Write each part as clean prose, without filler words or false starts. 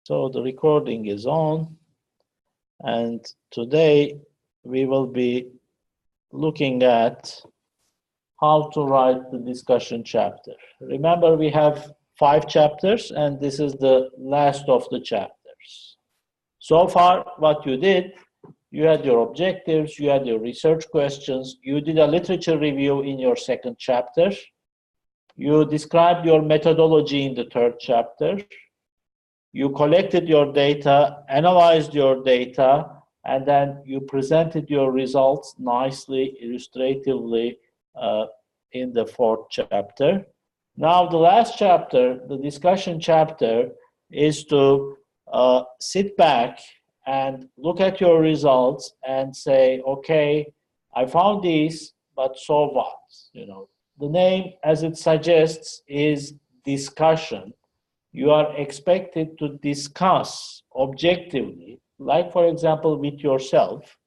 So the recording is on, and today we will be looking at how to write the discussion chapter. Remember, we have 5 chapters, and this is the last of the chapters. So far, what you did, you had your objectives, you had your research questions, you did a literature review in your second chapter, you described your methodology in the third chapter, you collected your data, analyzed your data, and then you presented your results nicely, illustratively in the fourth chapter. Now, the last chapter, the discussion chapter, is to sit back and look at your results and say, okay, I found these, but so what? You know, the name, as it suggests, is discussion. You are expected to discuss objectively, like, for example, with yourself,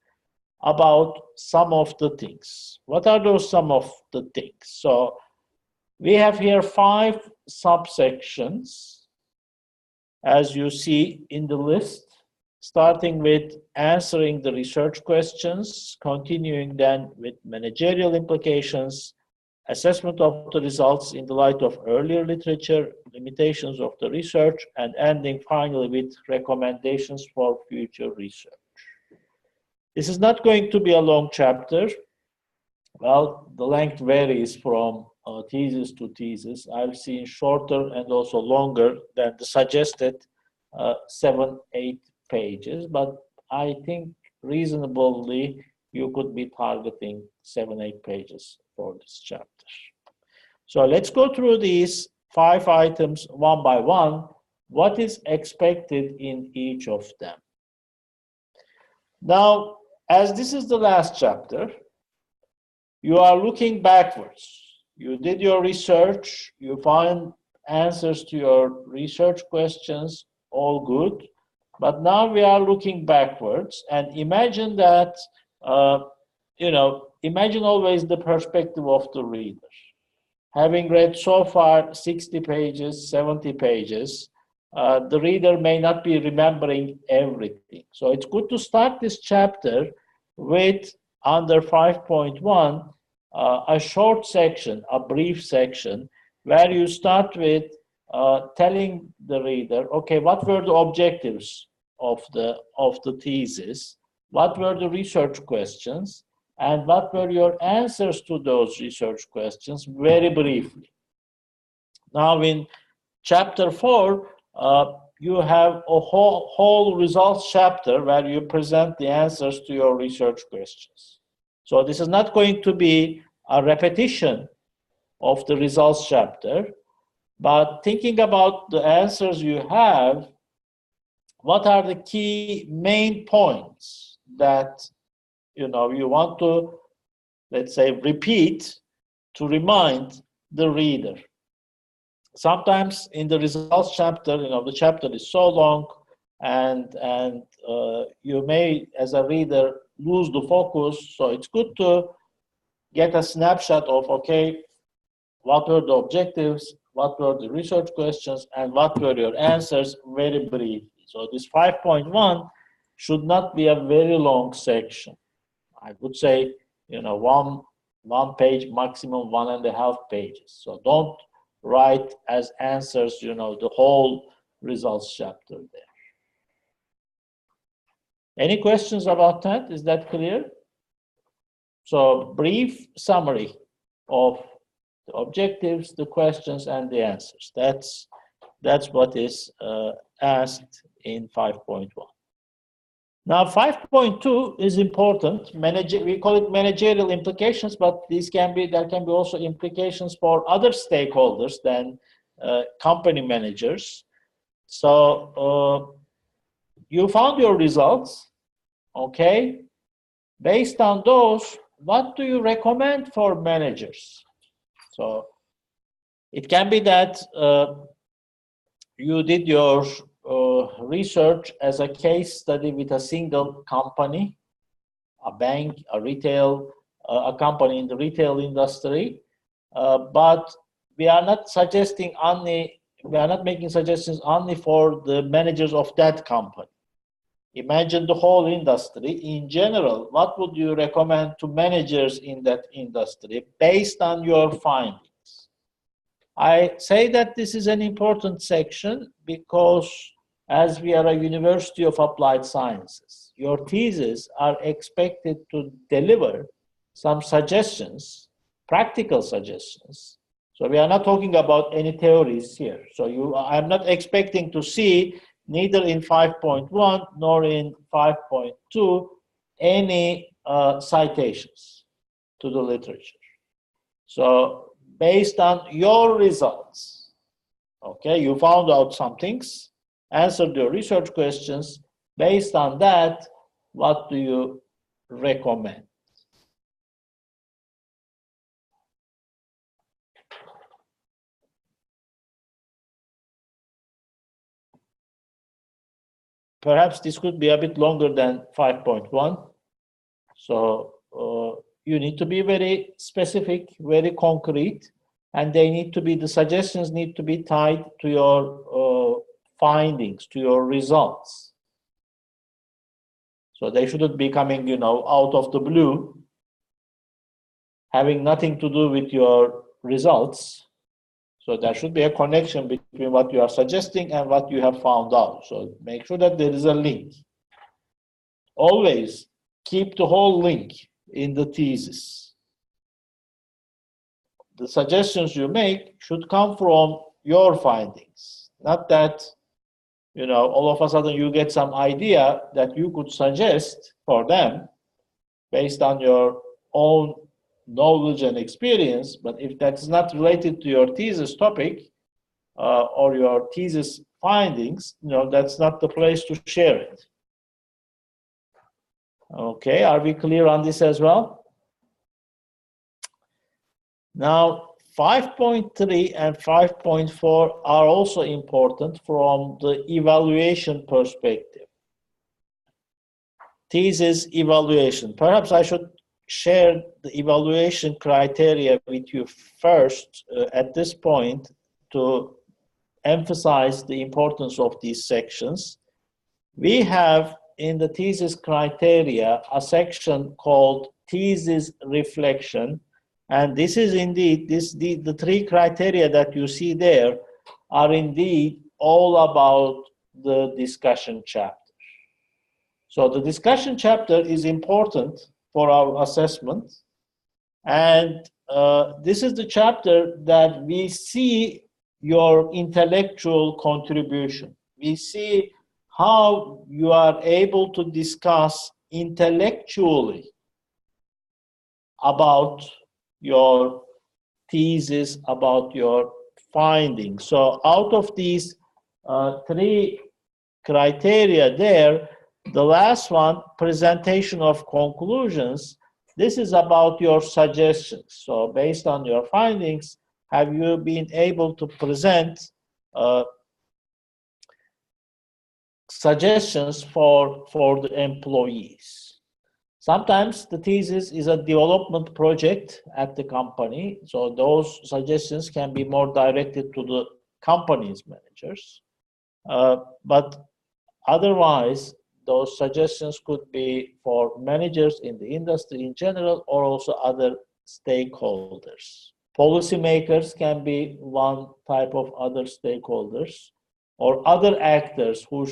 about some of the things. What are those some of the things? So we have here 5 subsections, as you see in the list, starting with answering the research questions, continuing then with managerial implications, assessment of the results in the light of earlier literature, limitations of the research, and ending finally with recommendations for future research. This is not going to be a long chapter. Well, the length varies from thesis to thesis. I've seen shorter and also longer than the suggested 7-8 pages, but I think reasonably you could be targeting 7-8 pages for this chapter. So let's go through these 5 items one by one. What is expected in each of them? Now, as this is the last chapter, you are looking backwards. You did your research, you find answers to your research questions, all good. But now we are looking backwards, and imagine that, imagine always the perspective of the reader. Having read so far 60 pages, 70 pages, the reader may not be remembering everything. So it's good to start this chapter with, under 5.1, a short section, a brief section, where you start with telling the reader, okay, what were the objectives of the thesis? What were the research questions? And what were your answers to those research questions, very briefly. Now, in chapter 4, you have a whole results chapter where you present the answers to your research questions. So this is not going to be a repetition of the results chapter, but thinking about the answers you have, what are the key main points that you want to, let's say, repeat to remind the reader? Sometimes in the results chapter, the chapter is so long, and you may, as a reader, lose the focus. So it's good to get a snapshot of, okay, what were the objectives, what were the research questions, and what were your answers, very briefly. So this 5.1 should not be a very long section. I would say, one page, maximum 1.5 pages. So don't write as answers, the whole results chapter there. Any questions about that? Is that clear? So brief summary of the objectives, the questions, and the answers. That's what is asked in 5.1. Now, 5.2 is important. We call it managerial implications, but there can be also implications for other stakeholders than company managers. So you found your results, okay? Based on those, what do you recommend for managers? So it can be that you did your research as a case study with a single company, a bank, a company in the retail industry, but we are not suggesting only we are not making suggestions only for the managers of that company. Imagine the whole industry. In general, what would you recommend to managers in that industry based on your findings? I say that this is an important section because as we are a University of Applied Sciences, your theses are expected to deliver some suggestions, practical suggestions. So we are not talking about any theories here. So I'm not expecting to see neither in 5.1 nor in 5.2 any citations to the literature. So based on your results, okay, you found out some things, answered your research questions. Based on that, what do you recommend? Perhaps this could be a bit longer than 5.1. So you need to be very specific, very concrete, and the suggestions need to be tied to your findings, to your results. So they shouldn't be coming, out of the blue, having nothing to do with your results. So there should be a connection between what you are suggesting and what you have found out. So make sure that there is a link. Always keep the whole link in the thesis. The suggestions you make should come from your findings, not that, all of a sudden you get some idea that you could suggest for them based on your own knowledge and experience, but if that's not related to your thesis topic or your thesis findings, that's not the place to share it. Okay, are we clear on this as well? Now, 5.3 and 5.4 are also important from the evaluation perspective. Thesis evaluation. Perhaps I should share the evaluation criteria with you first at this point to emphasize the importance of these sections. We have in the thesis criteria a section called thesis reflection, and this is indeed the three criteria that you see there are indeed all about the discussion chapter. So the discussion chapter is important for our assessment, and this is the chapter that we see your intellectual contribution. We see how you are able to discuss intellectually about your thesis, about your findings. So out of these three criteria there, the last one, presentation of conclusions, this is about your suggestions. So based on your findings, have you been able to present suggestions for the employees? Sometimes the thesis is a development project at the company, so those suggestions can be more directed to the company's managers. But otherwise, those suggestions could be for managers in the industry in general or also other stakeholders. Policymakers can be one type of other stakeholders, or other actors who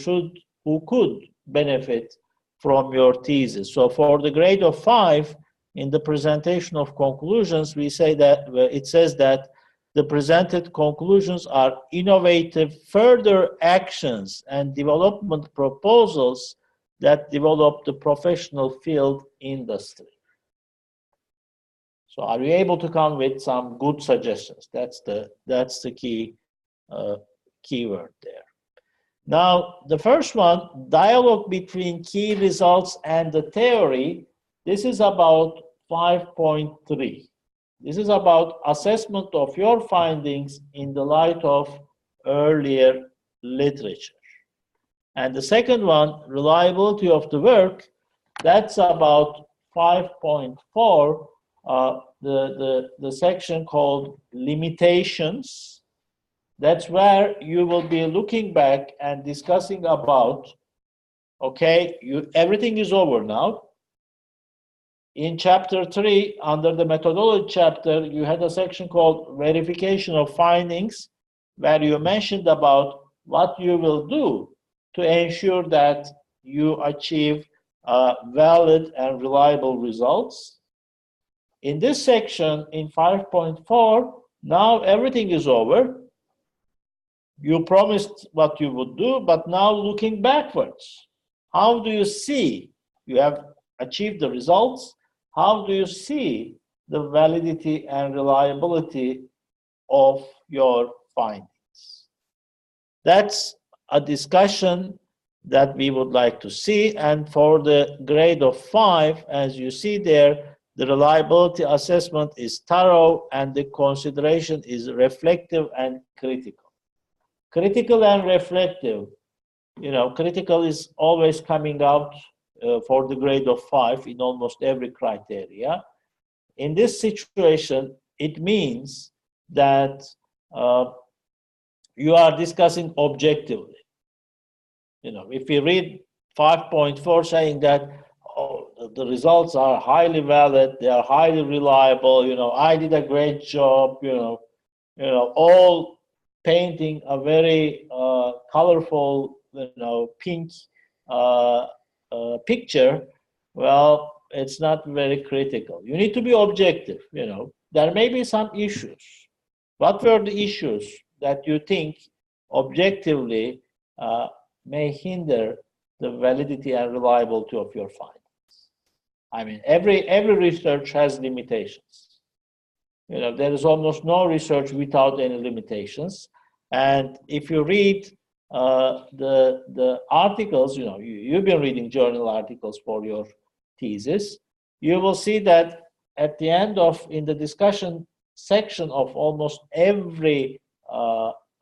could benefit from your thesis. So for the grade of 5, in the presentation of conclusions, we say that it says that the presented conclusions are innovative further actions and development proposals that develop the professional field industry. So are you able to come with some good suggestions? That's the key keyword there. Now, the first one, dialogue between key results and the theory, this is about 5.3. This is about assessment of your findings in the light of earlier literature. And the second one, reliability of the work, that's about 5.4, the section called limitations That's where you will be looking back and discussing about, okay, everything is over now. In chapter 3, under the methodology chapter, you had a section called verification of findings, where you mentioned about what you will do to ensure that you achieve valid and reliable results. In this section, in 5.4, now everything is over. You promised what you would do, but now looking backwards, how do you see you have achieved the results? How do you see the validity and reliability of your findings? That's a discussion that we would like to see. And for the grade of 5, as you see there, the reliability assessment is thorough and the consideration is reflective and critical. Critical and reflective. Critical is always coming out for the grade of 5 in almost every criteria. In this situation, it means that you are discussing objectively. If you read 5.4 saying that the results are highly valid, they are highly reliable, I did a great job, all painting a very colorful, pink picture, well, it's not very critical. You need to be objective. There may be some issues. What were the issues that you think objectively may hinder the validity and reliability of your findings? I mean, every research has limitations. There is almost no research without any limitations. And if you read the articles, you've been reading journal articles for your thesis, you will see that at the end in the discussion section of almost every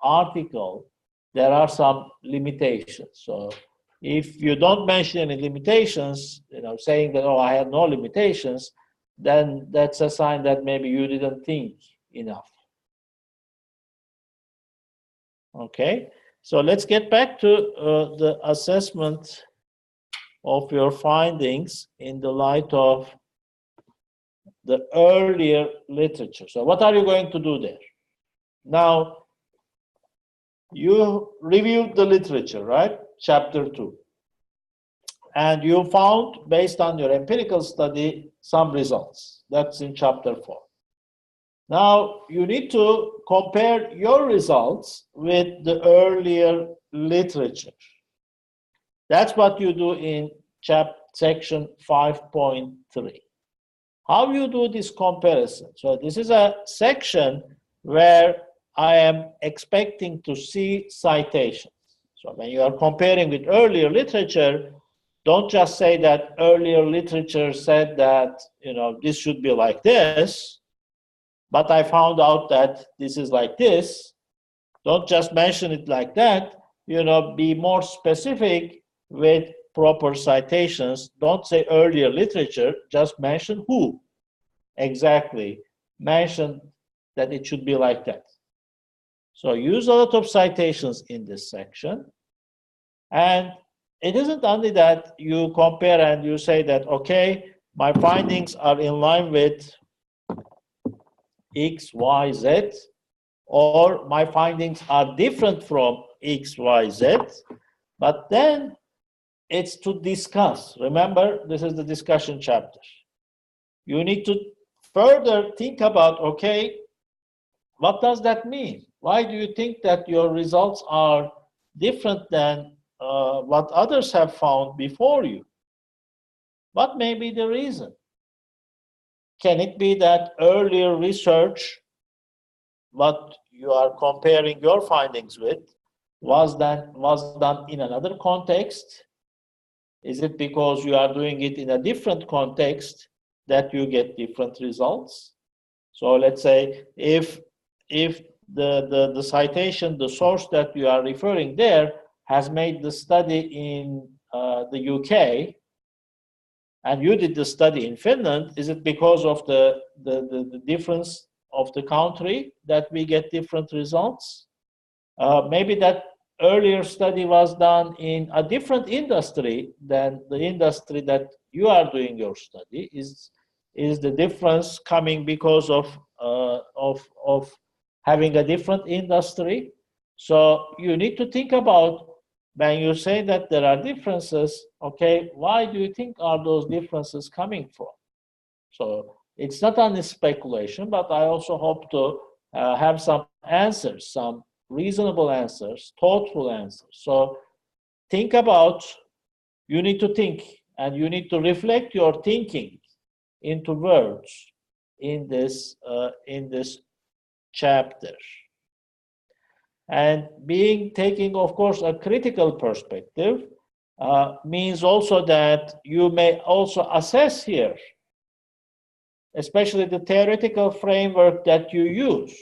article, there are some limitations. So if you don't mention any limitations, saying that, oh, I have no limitations, then that's a sign that maybe you didn't think enough. Okay, so let's get back to the assessment of your findings in the light of the earlier literature. So what are you going to do there? Now, you reviewed the literature, right? Chapter 2. And you found, based on your empirical study, some results. That's in chapter 4. Now, you need to compare your results with the earlier literature. That's what you do in section 5.3. How you do this comparison? So this is a section where I am expecting to see citations. So when you are comparing with earlier literature, don't just say that earlier literature said that, this should be like this, but I found out that this is like this. Don't just mention it like that. Be more specific with proper citations. Don't say earlier literature, just mention who exactly mentioned that it should be like that. So use a lot of citations in this section. And it isn't only that you compare and you say that, okay, my findings are in line with X, Y, Z, or my findings are different from X, Y, Z, but then it's to discuss. Remember, this is the discussion chapter. You need to further think about, okay, what does that mean? Why do you think that your results are different than what others have found before you? What may be the reason? Can it be that earlier research, what you are comparing your findings with, was done in another context? Is it because you are doing it in a different context that you get different results? So let's say if the citation, the source that you are referring there has made the study in the UK, and you did the study in Finland, is it because of the difference of the country that we get different results? Maybe that earlier study was done in a different industry than the industry that you are doing your study. Is the difference coming because of having a different industry? So you need to think about, when you say that there are differences, okay, why do you think are those differences coming from? So it's not only speculation, but I also hope to have some answers, some reasonable answers, thoughtful answers. So think about, you need to think, and you need to reflect your thinking into words in this chapter. And taking, of course, a critical perspective means also that you may also assess here, especially the theoretical framework that you use.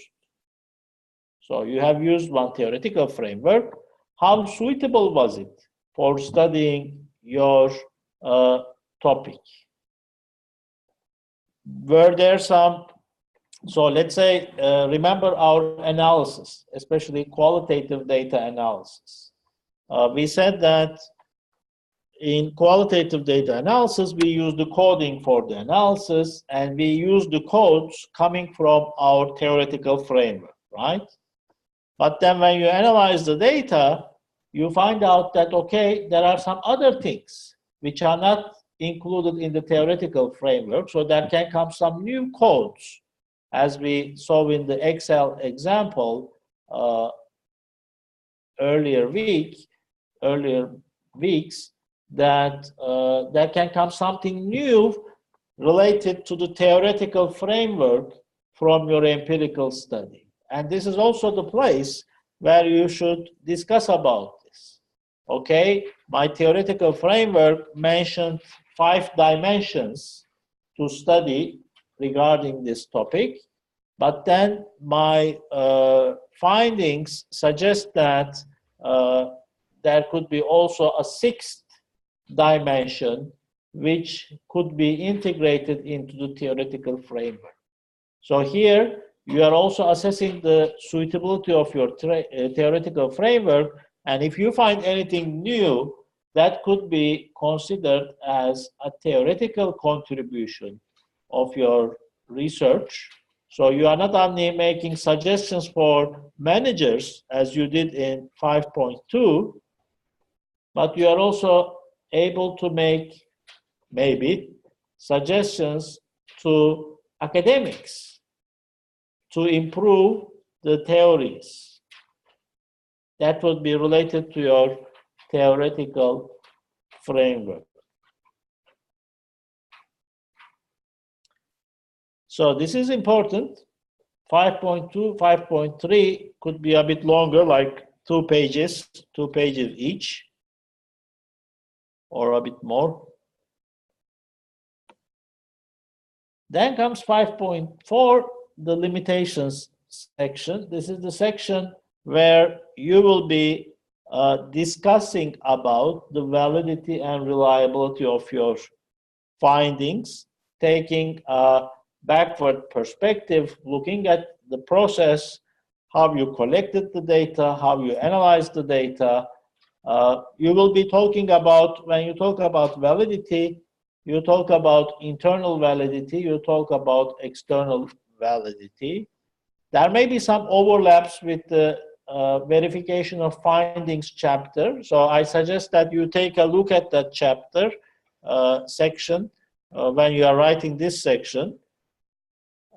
So you have used one theoretical framework. How suitable was it for studying your topic? Were there some, so let's say, remember our analysis, especially qualitative data analysis. We said that in qualitative data analysis, we use the coding for the analysis, and we use the codes coming from our theoretical framework, right? But then when you analyze the data, you find out that, okay, there are some other things which are not included in the theoretical framework, so there can come some new codes, as we saw in the Excel example earlier weeks, that there can come something new related to the theoretical framework from your empirical study. And this is also the place where you should discuss about this. Okay, my theoretical framework mentioned 5 dimensions to study regarding this topic, but then my findings suggest that there could be also a 6th dimension which could be integrated into the theoretical framework. So here you are also assessing the suitability of your theoretical framework, and if you find anything new, that could be considered as a theoretical contribution of your research. So you are not only making suggestions for managers, as you did in 5.2, but you are also able to make maybe suggestions to academics to improve the theories that would be related to your theoretical framework. So this is important. 5.2, 5.3 could be a bit longer, like 2 pages each, or a bit more. Then comes 5.4, the limitations section. This is the section where you will be discussing about the validity and reliability of your findings, taking a backward perspective, looking at the process, how you collected the data, how you analyzed the data. You will be talking about, when you talk about validity, you talk about internal validity, you talk about external validity. There may be some overlaps with the verification of findings chapter. So I suggest that you take a look at that chapter section when you are writing this section.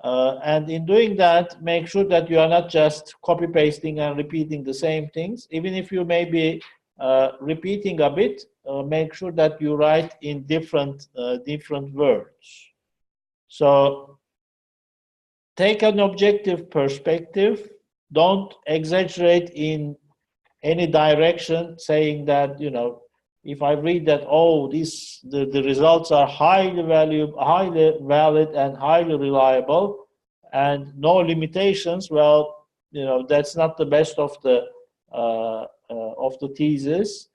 And in doing that, make sure that you are not just copy-pasting and repeating the same things. Even if you may be repeating a bit, make sure that you write in different words. So take an objective perspective. Don't exaggerate in any direction, saying that, you know, if I read that, oh, the results are highly valid and highly reliable and no limitations, well, you know, that's not the best of the thesis.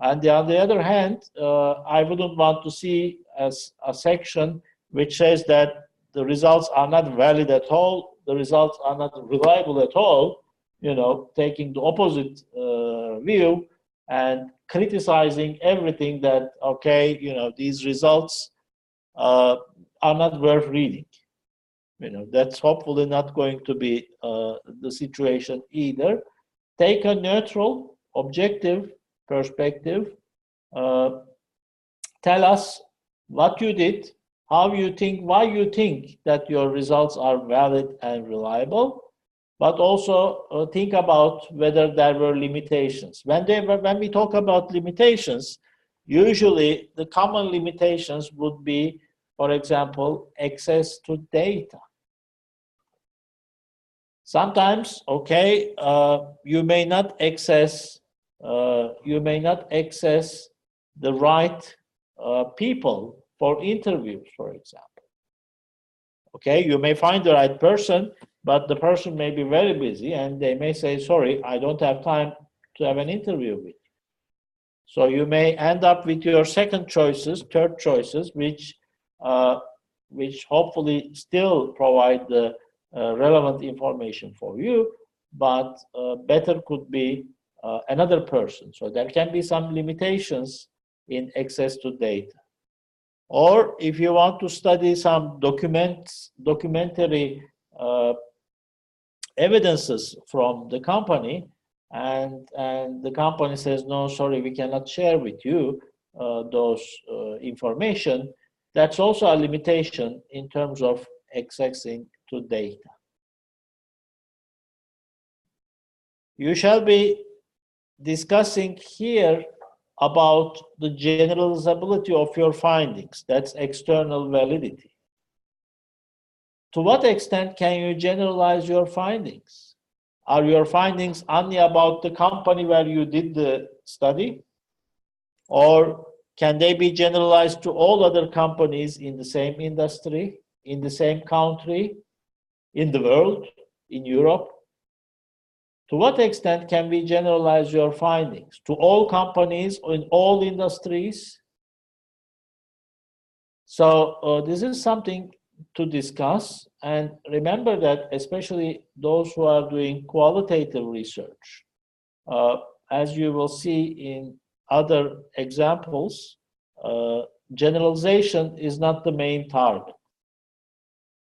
And on the other hand, I wouldn't want to see as a section which says that the results are not valid at all, the results are not reliable at all, taking the opposite view and criticizing everything that, okay, these results are not worth reading. That's hopefully not going to be the situation either. Take a neutral, objective perspective. Tell us what you did, how you think, why you think that your results are valid and reliable, but also think about whether there were limitations. When we talk about limitations, usually the common limitations would be, for example, access to data. Sometimes, okay, you may not access the right people for interviews, for example. Okay, you may find the right person, but the person may be very busy, and they may say, "Sorry, I don't have time to have an interview with you." So you may end up with your second choices, third choices, which hopefully still provide the relevant information for you, but better could be another person. So there can be some limitations in access to data. Or if you want to study some documentary evidences from the company, and the company says, "No, sorry, we cannot share with you those information," that's also a limitation in terms of accessing to data. You shall be discussing here about the generalizability of your findings. That's external validity. To what extent can you generalize your findings? Are your findings only about the company where you did the study? Or can they be generalized to all other companies in the same industry, in the same country, in the world, in Europe? To what extent can we generalize your findings? To all companies in all industries? So this is something to discuss, and remember that especially those who are doing qualitative research, as you will see in other examples, generalization is not the main target.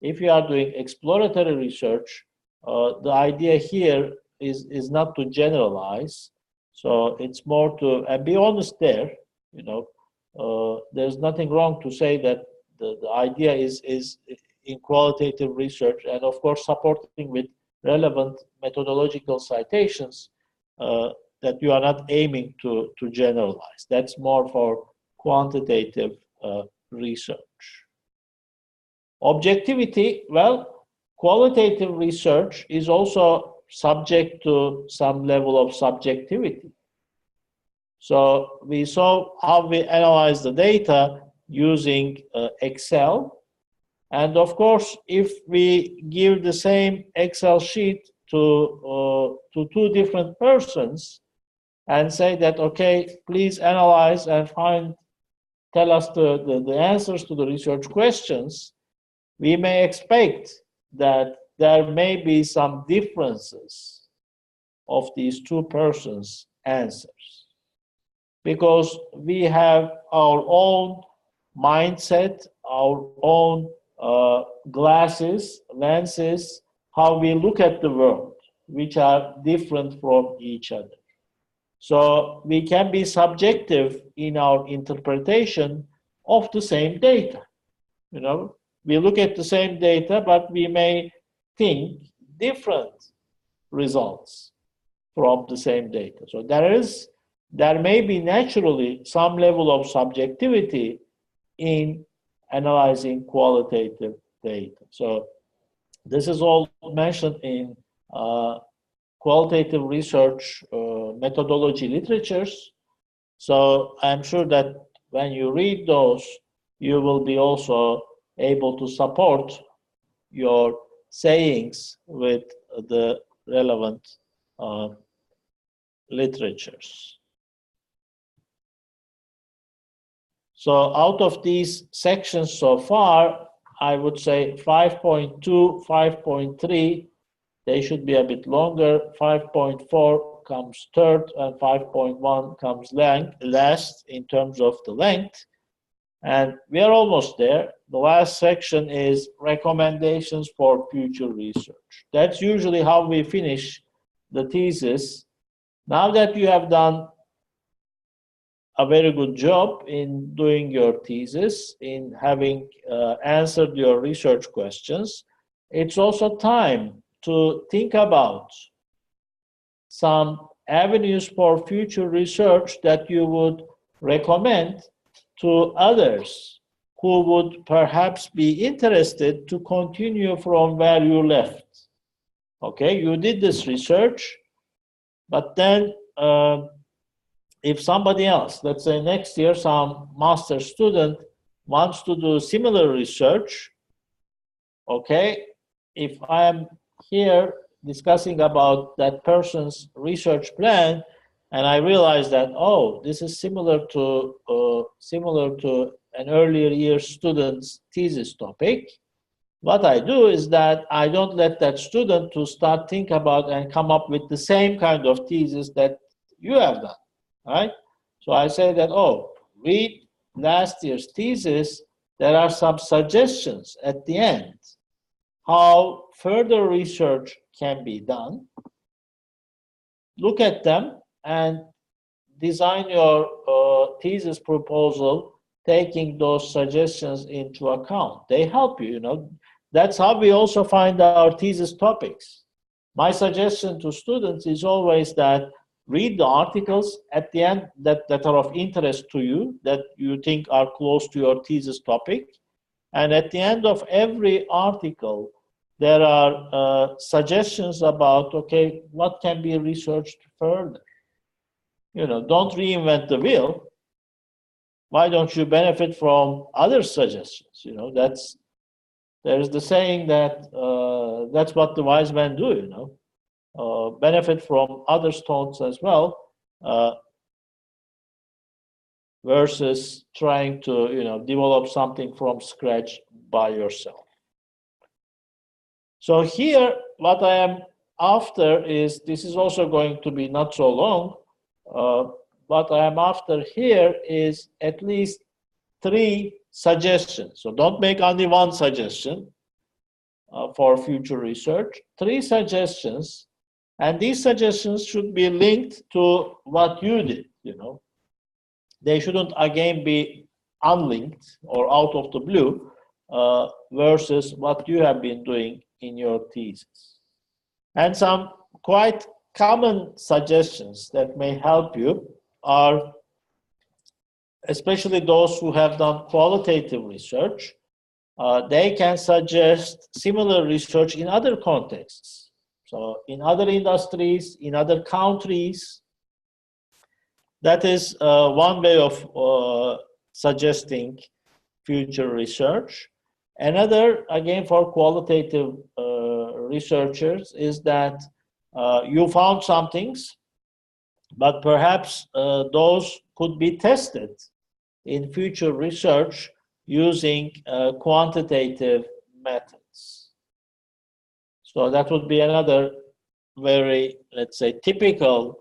If you are doing exploratory research, the idea here is not to generalize. So it's more to, and be honest there, there's nothing wrong to say that the idea is in qualitative research, and of course supporting with relevant methodological citations, that you are not aiming to generalize. That's more for quantitative research. Objectivity, well, qualitative research is also subject to some level of subjectivity. So we saw how we analyze the data using Excel. And of course, if we give the same Excel sheet to two different persons and say that, okay, please analyze and tell us the answers to the research questions, we may expect that there may be some differences of these two persons' answers, because we have our own mindset, our own lenses, how we look at the world, which are different from each other. So we can be subjective in our interpretation of the same data. We look at the same data, but we may think different results from the same data. So there may be naturally some level of subjectivity in analyzing qualitative data. So this is all mentioned in qualitative research methodology literatures. So I'm sure that when you read those, you will be also able to support your sayings with the relevant literatures. So out of these sections so far, I would say 5.2, 5.3 They should be a bit longer. 5.4 comes third, and 5.1 comes last in terms of the length. And we are almost there. The last section is recommendations for future research. That's usually how we finish the thesis. Now that you have done a very good job in doing your thesis, in having answered your research questions, it's also time to think about some avenues for future research that you would recommend to others who would perhaps be interested to continue from where you left. Okay, you did this research, but then if somebody else, let's say next year, some master student wants to do similar research, okay, if I am here discussing about that person's research plan, and I realize that, oh, this is similar to an earlier year student's thesis topic, what I do is that I don't let that student to start think about and come up with the same kind of thesis that you have done, right? So I say that, oh, read last year's thesis. There are some suggestions at the end how further research can be done. Look at them and design your thesis proposal taking those suggestions into account. They help you, you know. That's how we also find our thesis topics. My suggestion to students is always that read the articles at the end that are of interest to you, that you think are close to your thesis topic. And at the end of every article, there are suggestions about, okay, what can be researched further? You know, don't reinvent the wheel. Why don't you benefit from other suggestions? You know, there's the saying that that's what the wise men do, you know, benefit from others' thoughts as well, versus trying to, you know, develop something from scratch by yourself. So here, what I am after is, this is also going to be not so long, what I am after here is at least 3 suggestions. So don't make only one suggestion for future research. 3 suggestions, and these suggestions should be linked to what you did, you know. They shouldn't again be unlinked or out of the blue versus what you have been doing in your thesis. And some quite common suggestions that may help you are, especially those who have done qualitative research, they can suggest similar research in other contexts. So in other industries, in other countries. That is one way of suggesting future research. Another, again, for qualitative researchers is that you found some things, but perhaps those could be tested in future research using quantitative methods. So that would be another very, let's say, typical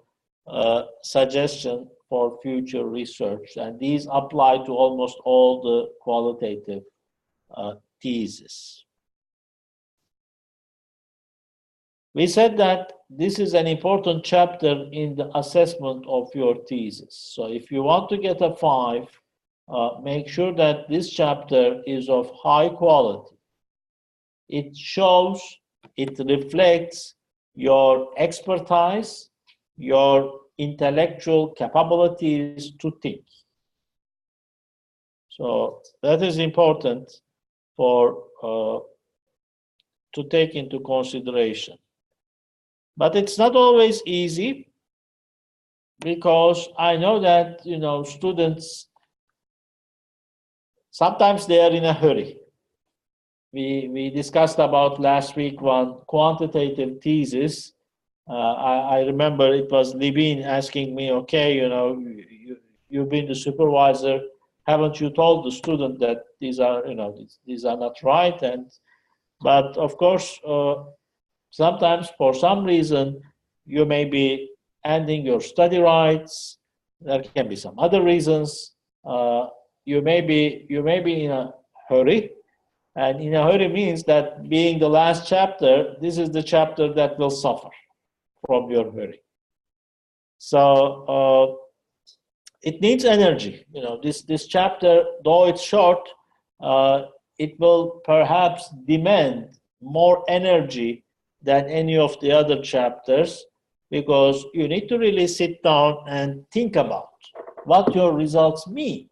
suggestion for future research. And these apply to almost all the qualitative theses. We said that this is an important chapter in the assessment of your thesis. So if you want to get a 5, make sure that this chapter is of high quality. It shows, it reflects your expertise, your intellectual capabilities to think. So that is important for to take into consideration. But it's not always easy, because I know that, you know, students, sometimes they are in a hurry. We discussed about last week one quantitative thesis. I remember it was Libin asking me, okay, you know, you've been the supervisor, haven't you told the student that these are, you know, these are not right? But of course, Sometimes, for some reason, you may be ending your study rights. There can be some other reasons. You may be in a hurry, and in a hurry means that being the last chapter, this is the chapter that will suffer from your hurry. So it needs energy. This chapter, though it's short, it will perhaps demand more energy than any of the other chapters, because you need to really sit down and think about what your results mean.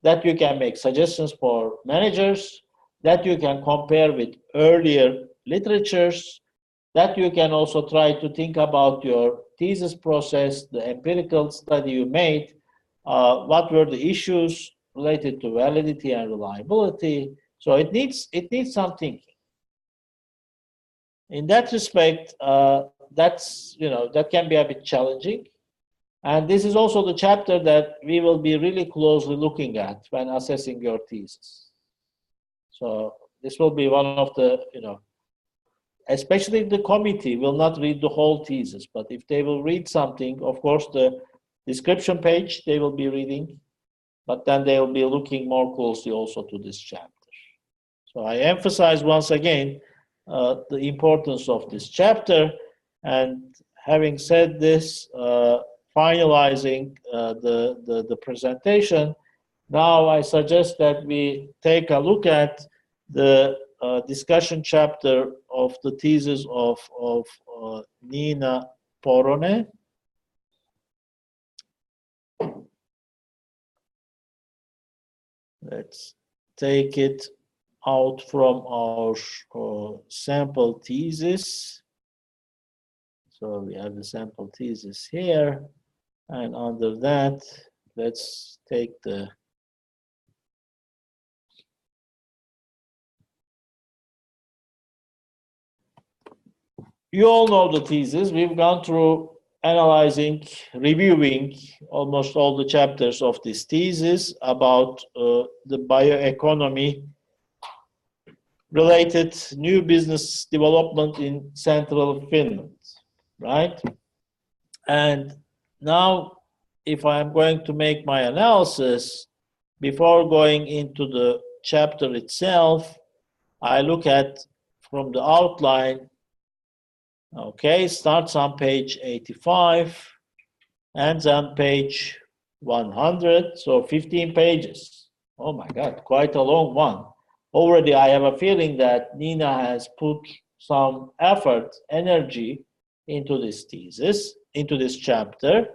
That you can make suggestions for managers, that you can compare with earlier literatures, that you can also try to think about your thesis process, the empirical study you made, what were the issues related to validity and reliability. So it needs some thinking. In that respect, that can be a bit challenging. And this is also the chapter that we will be really closely looking at when assessing your thesis. So this will be one of the, especially the committee will not read the whole thesis, but if they will read something, of course, the description page they will be reading, but then they will be looking more closely also to this chapter. So I emphasize once again the importance of this chapter. And having said this, finalizing the presentation, now I suggest that we take a look at the discussion chapter of the thesis of Nina Porone. Let's take it out from our sample thesis. So we have the sample thesis here, and under that, let's take the you all know the thesis. We've gone through analyzing, reviewing almost all the chapters of this thesis about the bioeconomy related new business development in central Finland, right? And now, if I'm going to make my analysis, before going into the chapter itself, I look at from the outline. Okay, starts on page 85, ends on page 100, so 15 pages. Oh my God, quite a long one. Already I have a feeling that Nina has put some effort, energy into this thesis, into this chapter.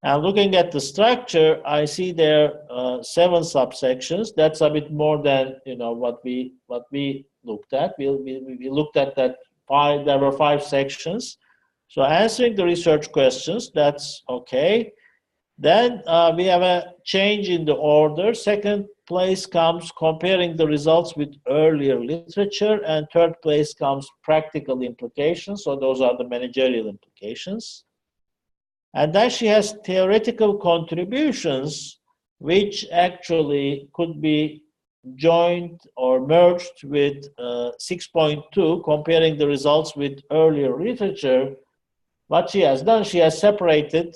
And looking at the structure, I see there 7 subsections. That's a bit more than what we looked at. We looked at that. There were 5 sections. So answering the research questions, that's okay. Then we have a change in the order. Second place comes comparing the results with earlier literature, and third place comes practical implications. So those are the managerial implications. And then she has theoretical contributions, which actually could be joined or merged with 6.2, comparing the results with earlier literature. What she has done, she has separated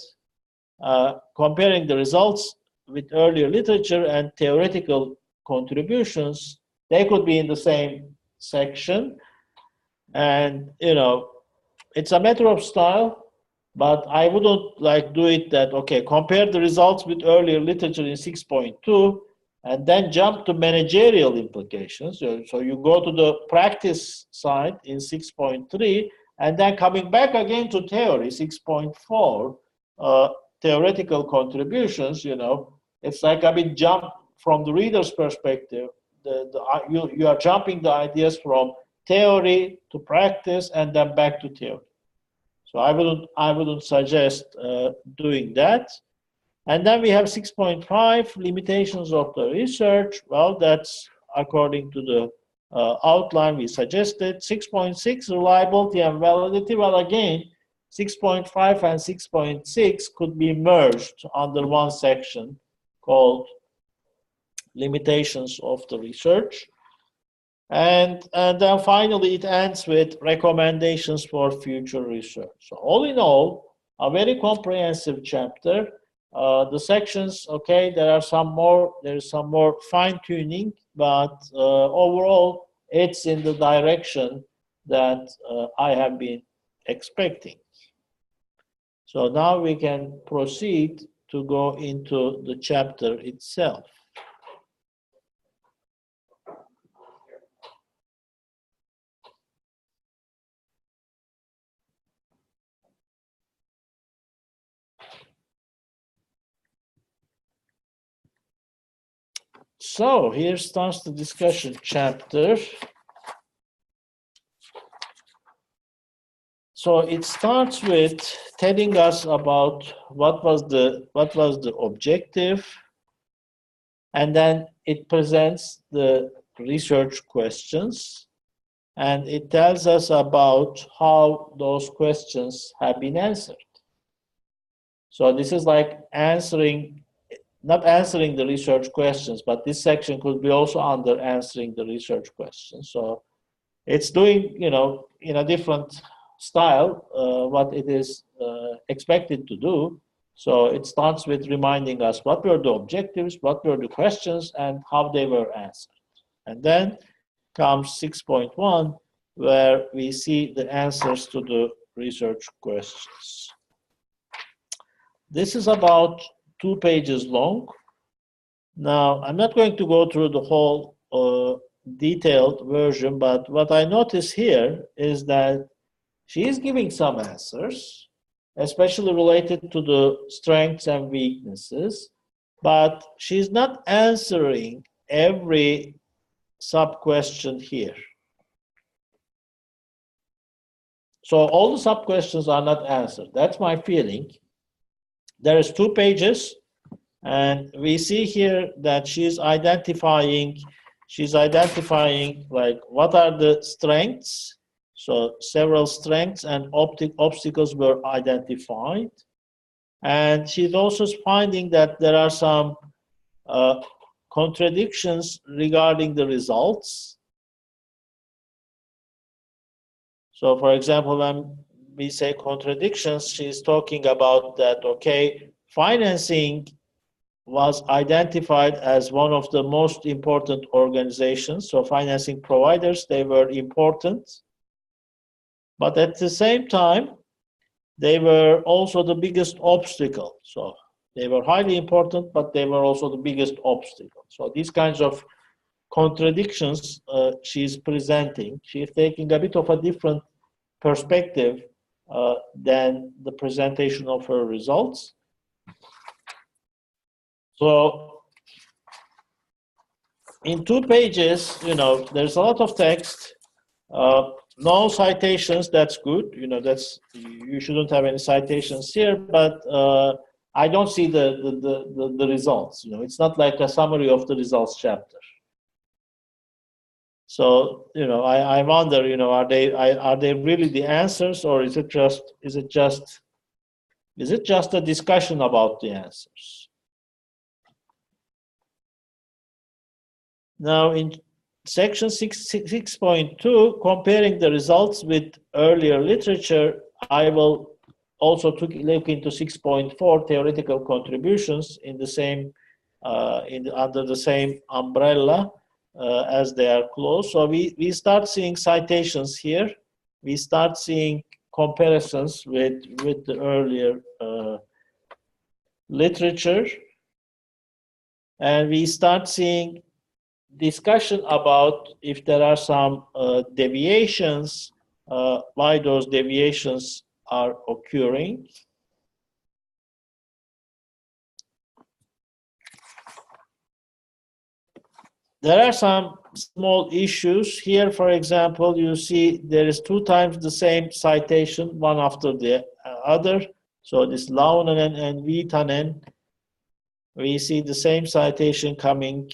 comparing the results with earlier literature and theoretical contributions. They could be in the same section. And, it's a matter of style. But I wouldn't do it that, okay, compare the results with earlier literature in 6.2 and then jump to managerial implications. So you go to the practice side in 6.3 and then coming back again to theory, 6.4, theoretical contributions, it's like a bit jump from the reader's perspective. You are jumping the ideas from theory to practice and then back to theory. So I wouldn't suggest doing that. And then we have 6.5, limitations of the research. Well, that's according to the outline we suggested. 6.6, reliability and validity. Well, again, 6.5 and 6.6 could be merged under one section called limitations of the research. And then finally, it ends with recommendations for future research. So all in all, a very comprehensive chapter. The sections, okay, there is some more fine tuning, but overall, it's in the direction that I have been expecting. So now we can proceed to go into the chapter itself. So here starts the discussion chapter. So it starts with telling us about what was the objective, and then it presents the research questions, and it tells us about how those questions have been answered. So this is like not answering the research questions, but this section could be also under answering the research questions. So it's doing, in a different style, what it is expected to do. So it starts with reminding us what were the objectives, what were the questions, and how they were answered. And then comes 6.1, where we see the answers to the research questions. This is about 2 pages long. Now, I'm not going to go through the whole detailed version, but what I notice here is that she is giving some answers, especially related to the strengths and weaknesses, but she's not answering every sub-question here. So all the sub-questions are not answered. That's my feeling. There is 2 pages, and we see here that she's identifying like what are the strengths. So several strengths and obstacles were identified. And she's also finding that there are some contradictions regarding the results. So for example, when we say contradictions, she's talking about that, okay, financing was identified as one of the most important organizations. So financing providers, they were important. But at the same time, they were also the biggest obstacle. So they were highly important, but they were also the biggest obstacle. So these kinds of contradictions she's presenting. She's taking a bit of a different perspective than the presentation of her results. So in 2 pages, there's a lot of text, no citations. That's good. You shouldn't have any citations here, but I don't see the results. It's not like a summary of the results chapter. So I wonder, are they really the answers, or is it just a discussion about the answers? Now, in section 6.2, comparing the results with earlier literature, I will also look into 6.4, theoretical contributions, in the same under the same umbrella as they are close. So we start seeing citations here. We start seeing comparisons with the earlier literature, and we start seeing discussion about if there are some deviations, why those deviations are occurring. There are some small issues here. For example, you see there is 2 times the same citation, one after the other. So this Launanen and Viitanen, we see the same citation coming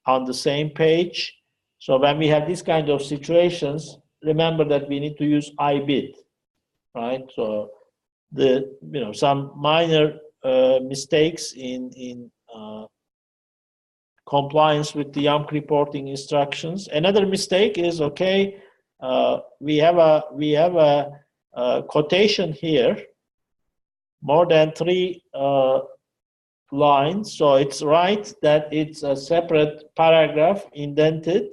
on the same page. So when we have this kind of situations, remember that we need to use IBIT, right? So some minor mistakes in compliance with the YAML reporting instructions. Another mistake is, okay, we have a quotation here, more than 3 lines. So it's right that it's a separate paragraph indented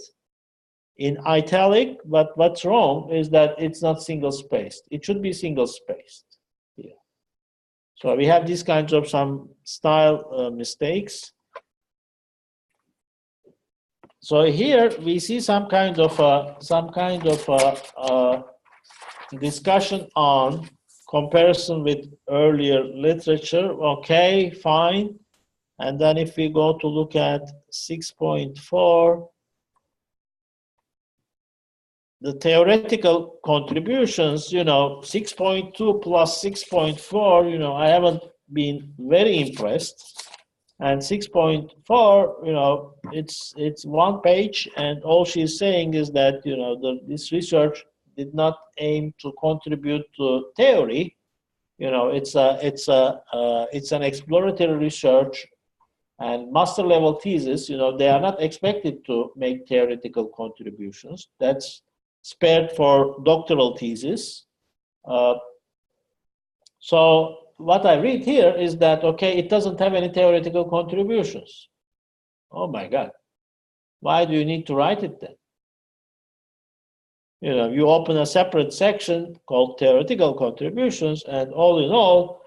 in italic, but what's wrong is that it's not single-spaced. It should be single-spaced here. So we have these kinds of some style mistakes. So here we see some kind of discussion on comparison with earlier literature. Okay, fine. And then if we go to look at 6.4, the theoretical contributions, 6.2 plus 6.4, I haven't been very impressed. And 6.4, it's one page, and all she's saying is that, this research did not aim to contribute to theory. It's an exploratory research, and master level thesis. They are not expected to make theoretical contributions. That's spared for doctoral thesis. So what I read here is that, okay, it doesn't have any theoretical contributions. Oh my God. Why do you need to write it then? You open a separate section called theoretical contributions, and all in all,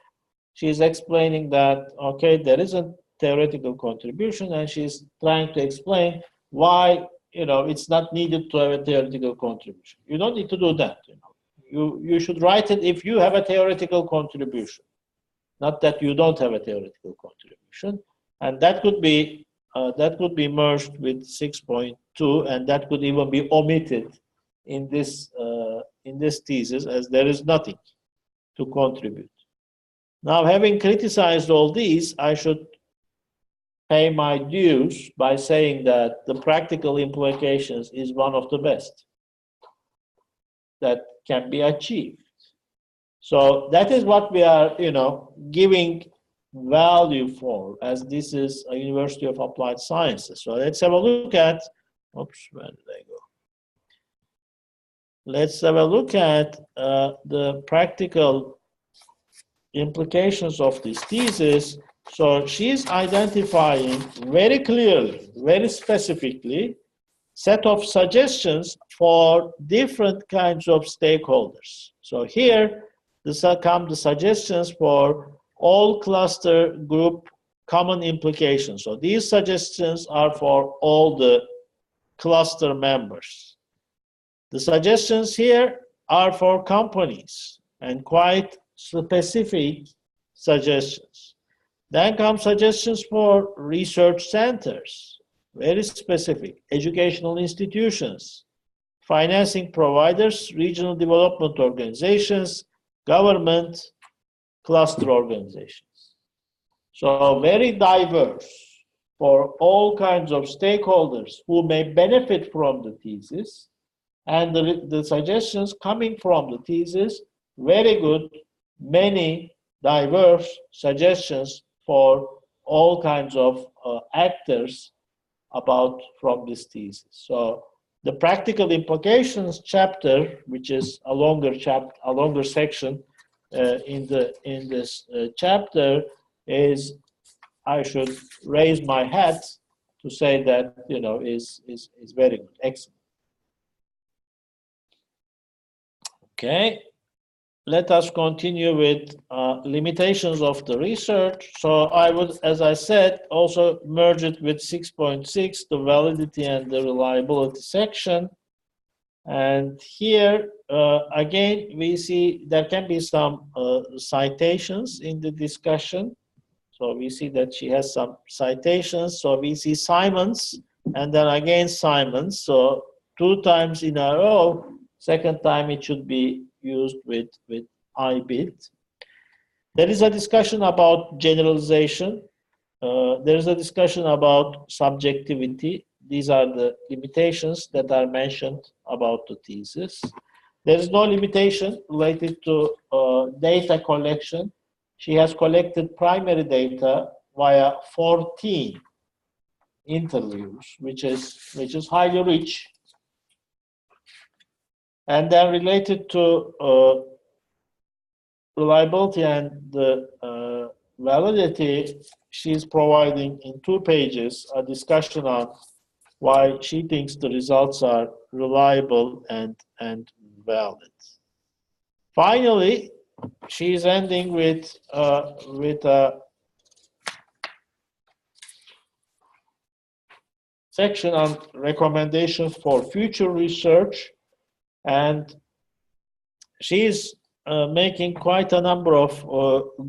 she's explaining that, okay, there isn't theoretical contribution, and she's trying to explain why, it's not needed to have a theoretical contribution. You don't need to do that. You should write it if you have a theoretical contribution, not that you don't have a theoretical contribution, and that could be merged with 6.2, and that could even be omitted in this thesis, as there is nothing to contribute. Now, having criticized all these, I should pay my dues by saying that the practical implications is one of the best that can be achieved. So that is what we are, giving value for, as this is a University of Applied Sciences. So let's have a look at, oops, where did I go? Let's have a look at the practical implications of this thesis. So she's identifying very clearly, very specifically, set of suggestions for different kinds of stakeholders. So here, come the suggestions for all cluster group common implications. So these suggestions are for all the cluster members. The suggestions here are for companies and quite specific suggestions. Then come suggestions for research centers, very specific, educational institutions, financing providers, regional development organizations, government, cluster organizations. So very diverse for all kinds of stakeholders who may benefit from the thesis, and the suggestions coming from the thesis, very good, many diverse suggestions for all kinds of actors from this thesis. So the practical implications chapter, which is a longer section in this chapter, is, I should raise my hat to say that is very good, excellent. Okay. Let us continue with limitations of the research. So I would, as I said, also merge it with 6.6, the validity and the reliability section. And here, again, we see there can be some citations in the discussion. So we see that she has some citations. So we see Simons, and then again Simons. So 2 times in a row. Second time it should be used with IBIT. There is a discussion about generalization. There is a discussion about subjectivity. These are the limitations that are mentioned about the thesis. There is no limitation related to data collection. She has collected primary data via 14 interviews, which is highly rich. And then related to reliability and the validity, she's providing in 2 pages a discussion on why she thinks the results are reliable and valid. Finally, she's ending with a section on recommendations for future research, and she's making quite a number of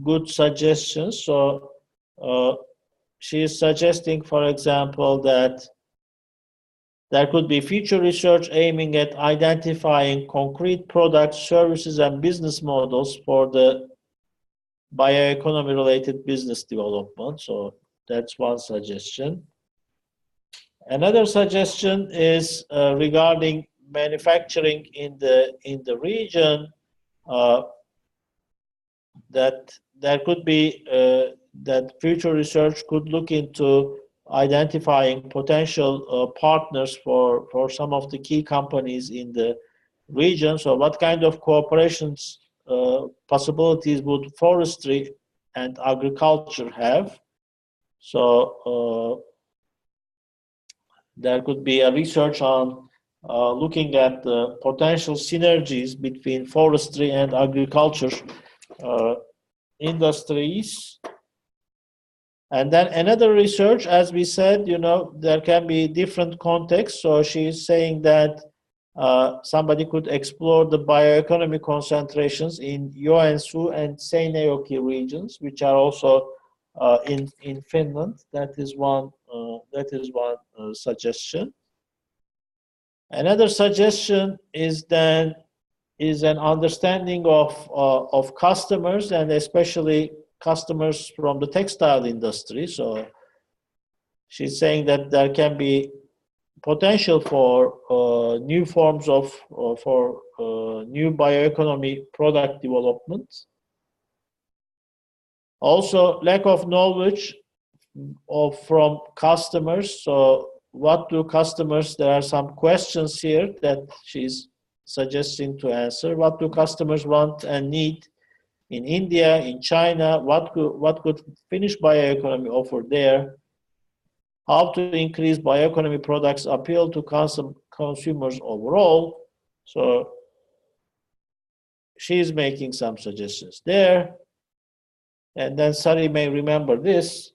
good suggestions. So she is suggesting, for example, that there could be future research aiming at identifying concrete products, services, and business models for the bioeconomy-related business development. So that's one suggestion. Another suggestion is regarding manufacturing in the region. That there could be that future research could look into identifying potential partners for some of the key companies in the region. So what kind of cooperations possibilities would forestry and agriculture have? So there could be a research on looking at the potential synergies between forestry and agriculture industries. And then another research, as we said, there can be different contexts. So she's saying that somebody could explore the bioeconomy concentrations in Joensuu and Seinäjoki regions, which are also in Finland. That is one suggestion. Another suggestion is an understanding of customers, and especially customers from the textile industry. So she's saying that there can be potential for new forms of new bioeconomy product development. Also, lack of knowledge from customers. So what do customers, there are some questions here that she's suggesting to answer. What do customers want and need in India, in China? What could Finnish bioeconomy offer there? How to increase bioeconomy products appeal to consumers overall? So she's making some suggestions there. And then Sari may remember this.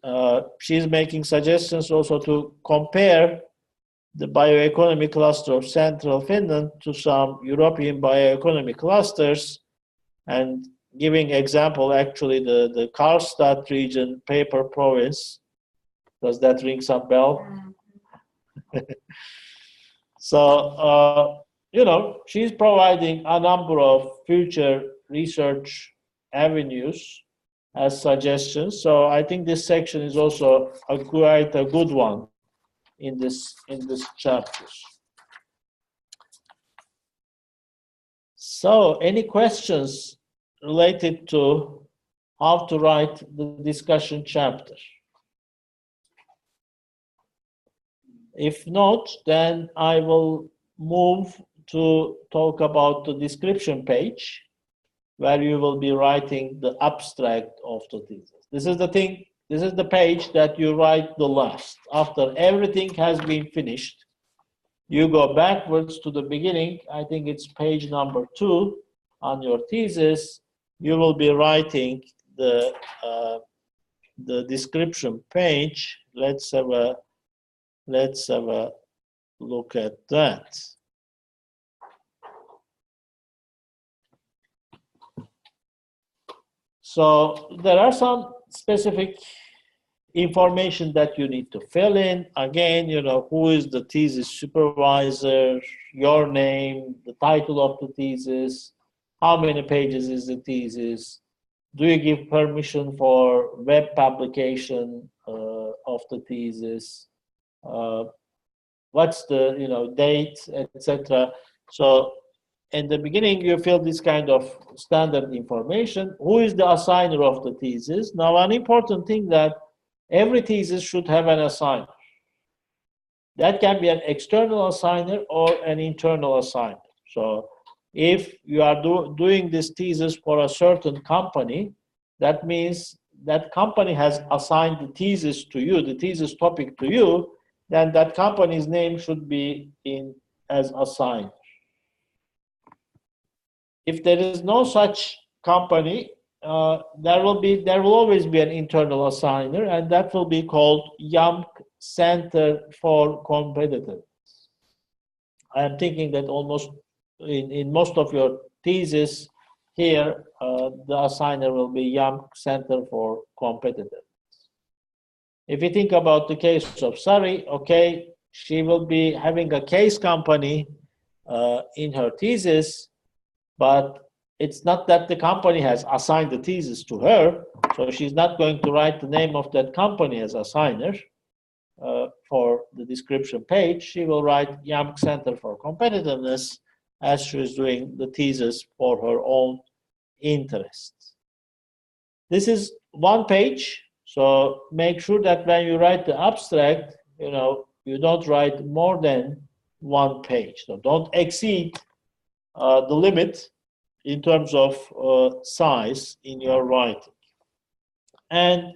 She's making suggestions also to compare the bioeconomy cluster of central Finland to some European bioeconomy clusters, and giving example, actually, the Karlstad region paper province. Does that ring some bell? So, she's providing a number of future research avenues as suggestions. So I think this section is also quite a good one in this chapter. So any questions related to how to write the discussion chapter? If not, then I will move to talk about the description page, where you will be writing the abstract of the thesis. This is the page that you write the last. After everything has been finished, you go backwards to the beginning. I think it's page number 2 on your thesis. You will be writing the description page. Let's have a look at that. So there are some specific information that you need to fill in. Again, who is the thesis supervisor, your name, the title of the thesis, how many pages is the thesis, do you give permission for web publication of the thesis, what's the date, etc. So in the beginning, you fill this kind of standard information. Who is the assigner of the thesis? Now, an important thing that every thesis should have an assigner. That can be an external assigner or an internal assigner. So if you are doing this thesis for a certain company, that means that company has assigned the thesis to you, the thesis topic to you, then that company's name should be in as assigned. If there is no such company, there will always be an internal assigner, and that will be called YAMC Center for Competitiveness. I am thinking that almost in most of your thesis here, the assigner will be YAMC Center for Competitiveness. If you think about the case of Sari, okay, she will be having a case company in her thesis, but it's not that the company has assigned the thesis to her, so she's not going to write the name of that company as assigner for the description page. She will write YAMC Center for Competitiveness as she's doing the thesis for her own interests. This is one page, so make sure that when you write the abstract, you don't write more than one page. So don't exceed the limit in terms of size in your writing. And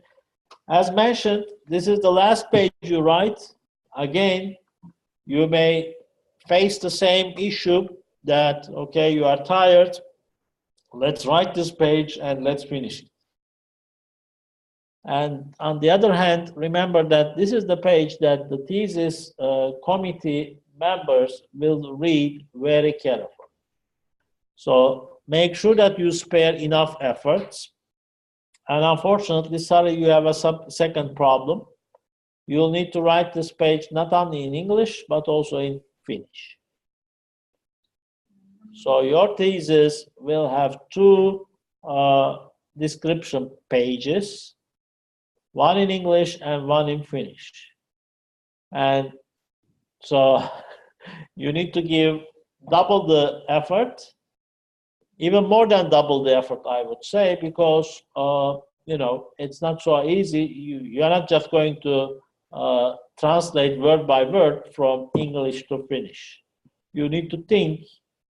as mentioned, this is the last page you write. Again, you may face the same issue that, okay, you are tired, let's write this page and let's finish it. And on the other hand, remember that this is the page that the thesis committee members will read very carefully. So make sure that you spare enough efforts. And unfortunately, sorry, you have a second problem. You'll need to write this page not only in English, but also in Finnish. So your thesis will have two description pages, one in English and one in Finnish. And so you need to give double the effort, even more than double the effort, I would say, because it's not so easy. You're not just going to translate word by word from English to Finnish. You need to think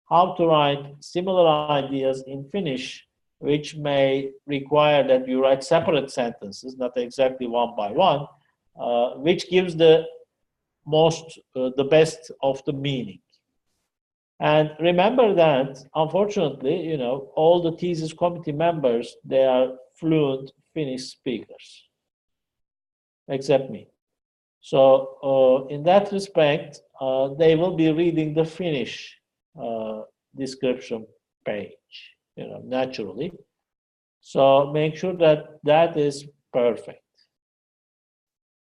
how to write similar ideas in Finnish, which may require that you write separate sentences, not exactly one by one, which gives the best of the meaning. And remember that, unfortunately, all the thesis committee members, they are fluent Finnish speakers, except me. So in that respect, they will be reading the Finnish description page, naturally. So make sure that that is perfect.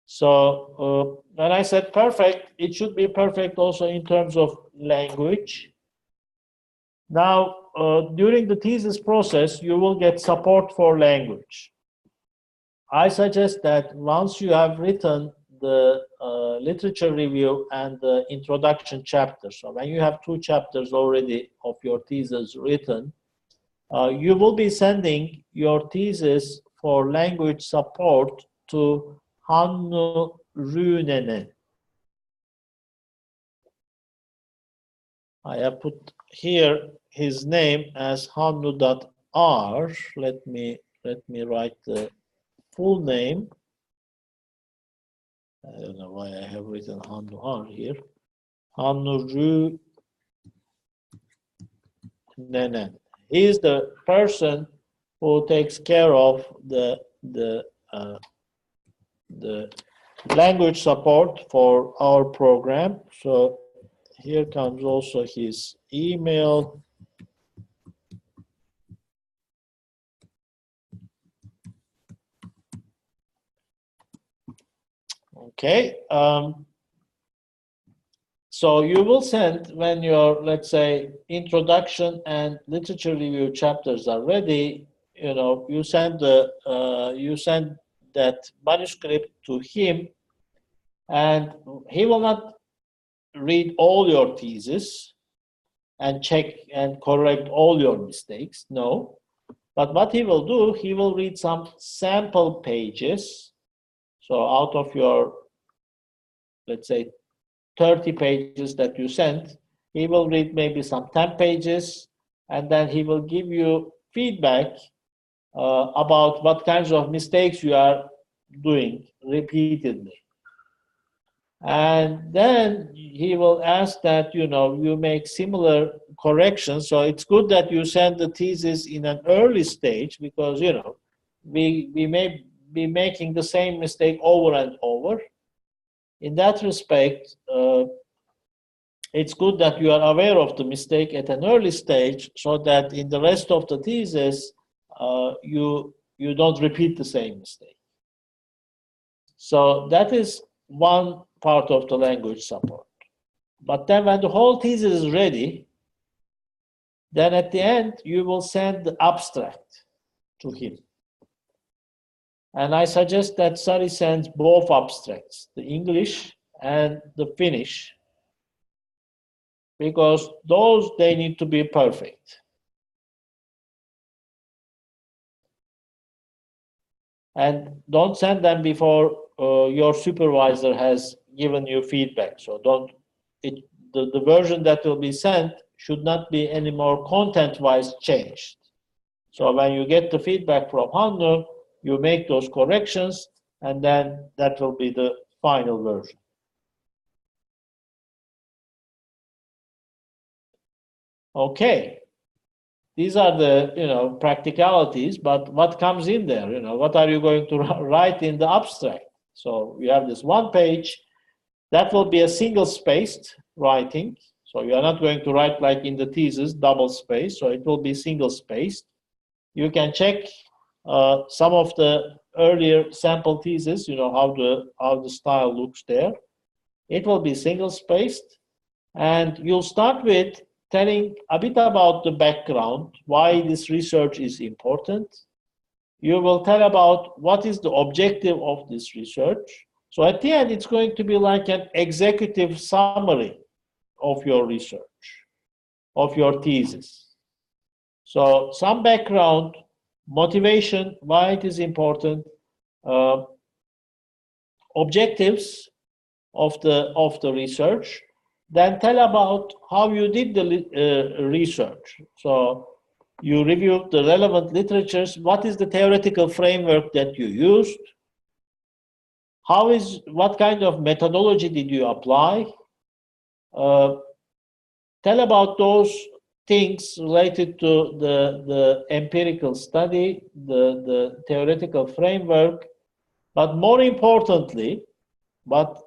So when I said perfect, it should be perfect also in terms of language. Now, during the thesis process, you will get support for language. I suggest that once you have written the literature review and the introduction chapter, so when you have 2 chapters already of your thesis written, you will be sending your thesis for language support to Hannu Rynenen. I have put here his name as Hannu.r. Let me write the full name. I don't know why I have written Hannu.r here. Hannu Rynenen. He is the person who takes care of the language support for our program. So here comes also his email. Okay. So you will send, when your, let's say, introduction and literature review chapters are ready, you send that manuscript to him, and he will not read all your thesis and check and correct all your mistakes, no. But what he will do, he will read some sample pages. So out of your, let's say, 30 pages that you sent, he will read maybe some 10 pages, and then he will give you feedback about what kinds of mistakes you are doing repeatedly. And then he will ask that you make similar corrections. So it's good that you send the thesis in an early stage, because we may be making the same mistake over and over. In that respect, it's good that you are aware of the mistake at an early stage, so that in the rest of the thesis you don't repeat the same mistake. So that is one part of the language support. But then when the whole thesis is ready, then at the end you will send the abstract to him. And I suggest that Sari sends both abstracts, the English and the Finnish, because those, they need to be perfect. And don't send them before your supervisor has given you feedback. So the version that will be sent should not be any more content-wise changed. So when you get the feedback from Hannu, you make those corrections, and then that will be the final version. Okay. These are the practicalities, but what comes in there? What are you going to write in the abstract? So you have this one page that will be a single-spaced writing. So you are not going to write like in the thesis, double space. So it will be single-spaced. You can check some of the earlier sample theses. How the style looks there. It will be single-spaced, and you'll start with telling a bit about the background, why this research is important. You will tell about what is the objective of this research. So at the end, it's going to be like an executive summary of your research, of your thesis. So some background, motivation, why it is important, objectives of the research. Then tell about how you did the research. So you reviewed the relevant literatures. What is the theoretical framework that you used? What kind of methodology did you apply? Tell about those things related to the empirical study, the theoretical framework, but more importantly, what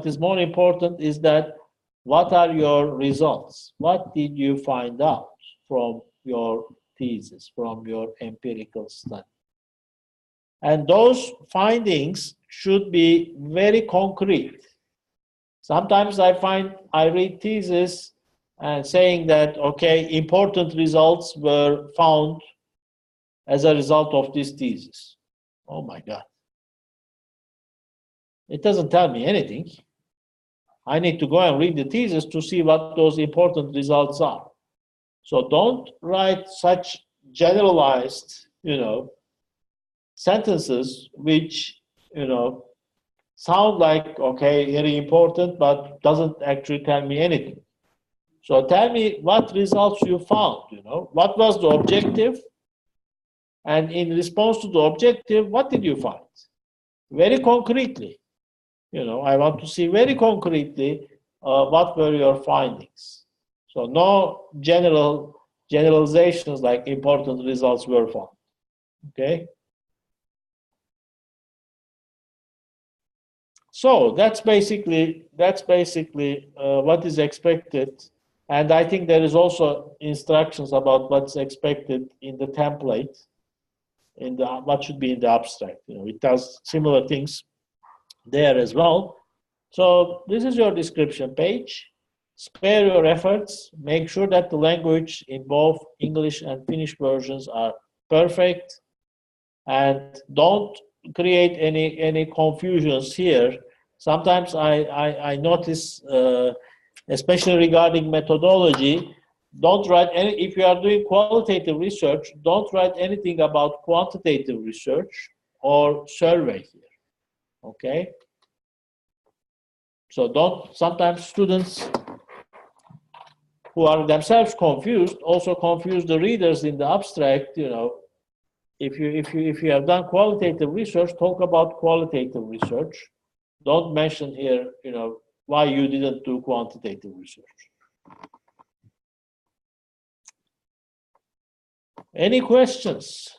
is more important is that what are your results? What did you find out from your thesis, from your empirical study? And those findings should be very concrete. Sometimes I read theses and saying that, okay, important results were found as a result of this thesis. Oh my God. It doesn't tell me anything. I need to go and read the thesis to see what those important results are. So don't write such generalized, sentences which, sound like, okay, very important, but doesn't actually tell me anything. So tell me what results you found, what was the objective? And in response to the objective, what did you find? Very concretely. I want to see very concretely what were your findings. So no generalizations like important results were found. Okay? So that's basically what is expected. And I think there is also instructions about what's expected in the template, what should be in the abstract. It does similar things there as well. So this is your description page. Spare your efforts. Make sure that the language in both English and Finnish versions are perfect, and don't create any confusions here. Sometimes I notice, especially regarding methodology, don't write if you are doing qualitative research, don't write anything about quantitative research or survey here. Okay? So don't, sometimes students who are themselves confused also confuse the readers in the abstract. You know, if you have done qualitative research, talk about qualitative research. Don't mention here, you know, why you didn't do quantitative research. Any questions?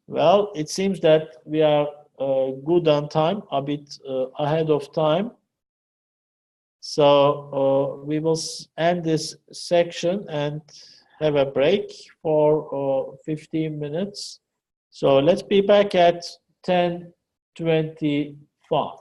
Well, it seems that we are good on time, a bit ahead of time. So we will end this section and have a break for 15 minutes. So let's be back at 10:25.